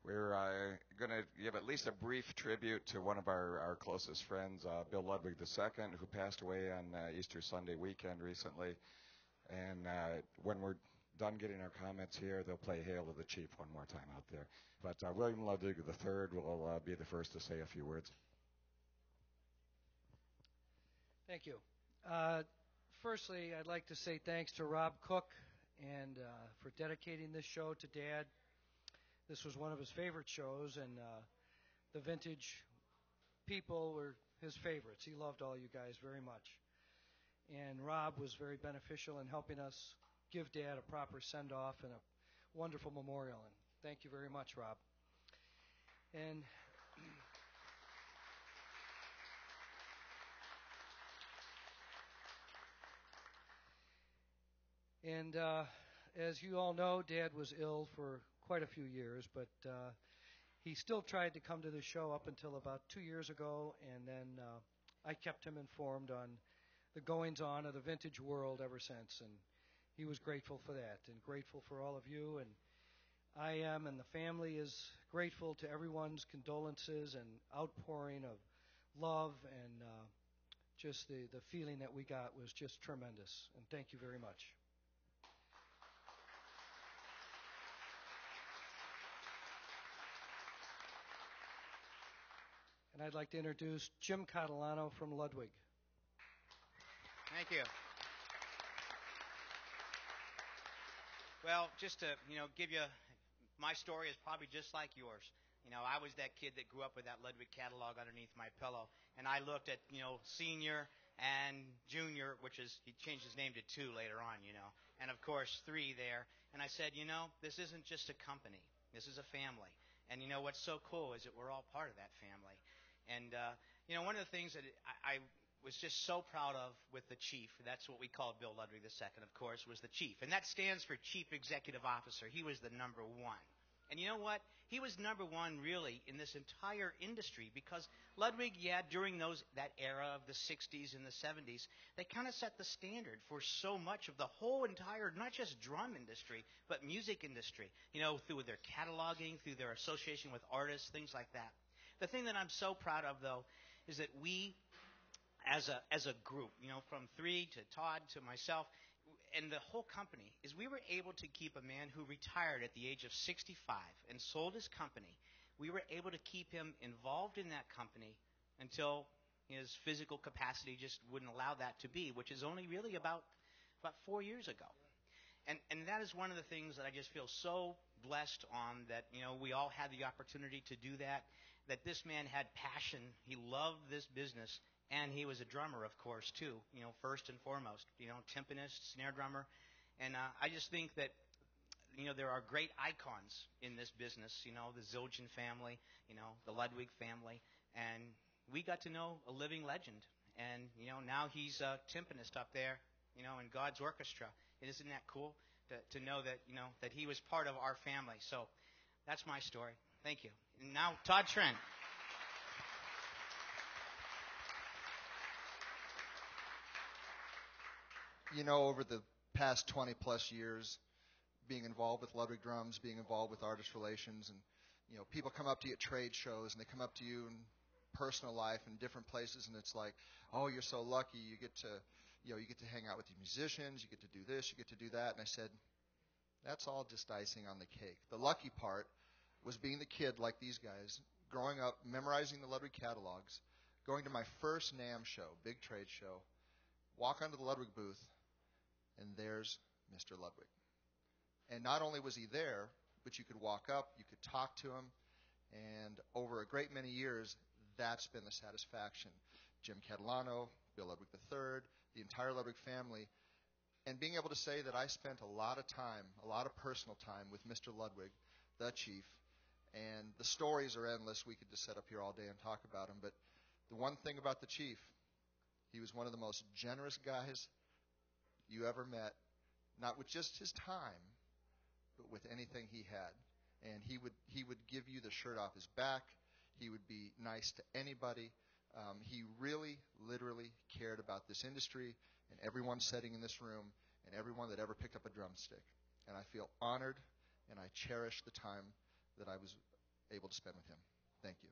We're going to give at least a brief tribute to one of our closest friends, Bill Ludwig II, who passed away on Easter Sunday weekend recently. And when we're done getting our comments here, they'll play Hail to the Chief one more time out there. But Wm Ludwig III will be the first to say a few words. Thank you. Firstly, I'd like to say thanks to Rob Cook and for dedicating this show to Dad. This was one of his favorite shows, and the vintage people were his favorites. He loved all you guys very much. And Rob was very beneficial in helping us give Dad a proper send-off and a wonderful memorial. And thank you very much, Rob. And as you all know, Dad was ill for quite a few years, but he still tried to come to the show up until about 2 years ago, and then I kept him informed on the goings-on of the vintage world ever since, and he was grateful for that and grateful for all of you, and I am, and the family is grateful to everyone's condolences and outpouring of love, and just the feeling that we got was just tremendous, and thank you very much. And I'd like to introduce Jim Catalano from Ludwig. Thank you. Well, just to give you, my story is probably just like yours. I was that kid that grew up with that Ludwig catalog underneath my pillow, and I looked at senior and junior, which is he changed his name to 2 later on, and of course 3 there, and I said, this isn't just a company, this is a family, and what's so cool is that we're all part of that family. And, one of the things that I was just so proud of with the chief, that's what we called Bill Ludwig II, of course, was the chief. And that stands for Chief Executive Officer. He was the number 1. And you know what? He was number 1 really in this entire industry because Ludwig, during that era of the 60s and the 70s, they kind of set the standard for so much of the whole entire, not just drum industry, but music industry, through their cataloging, through their association with artists, things like that. The thing that I'm so proud of, though, is that we, as a group, from 3 to Todd to myself, and the whole company, is we were able to keep a man who retired at the age of 65 and sold his company. We were able to keep him involved in that company until his physical capacity just wouldn't allow that to be, which is only really about 4 years ago. And that is one of the things that I just feel so blessed on, that, we all had the opportunity to do that this man had passion. He loved this business, and he was a drummer, of course, too, first and foremost, timpanist, snare drummer. And I just think that, there are great icons in this business, the Zildjian family, the Ludwig family, and we got to know a living legend. And, now he's a timpanist up there, in God's orchestra. And isn't that cool to know that, that he was part of our family? So that's my story. Thank you. And now, Todd Trent. Over the past 20-plus years, being involved with Ludwig drums, being involved with artist relations, and, people come up to you at trade shows, and they come up to you in personal life in different places, and it's like, oh, you're so lucky, you get to hang out with the musicians, you get to do this, you get to do that. And I said, that's all just icing on the cake. The lucky part was being the kid like these guys, growing up, memorizing the Ludwig catalogs, going to my first NAMM show, big trade show, walk onto the Ludwig booth, and there's Mr. Ludwig. And not only was he there, but you could walk up, you could talk to him, and over a great many years, that's been the satisfaction. Jim Catalano, Bill Ludwig III, the entire Ludwig family, and being able to say that I spent a lot of time, a lot of personal time with Mr. Ludwig, the chief, and the stories are endless. We could just sit up here all day and talk about him, but the one thing about the chief, he was one of the most generous guys you ever met, not with just his time, but with anything he had. And he would give you the shirt off his back. He would be nice to anybody. He really, literally cared about this industry and everyone sitting in this room and everyone that ever picked up a drumstick. And I feel honored, and I cherish the time that I was able to spend with him. Thank you.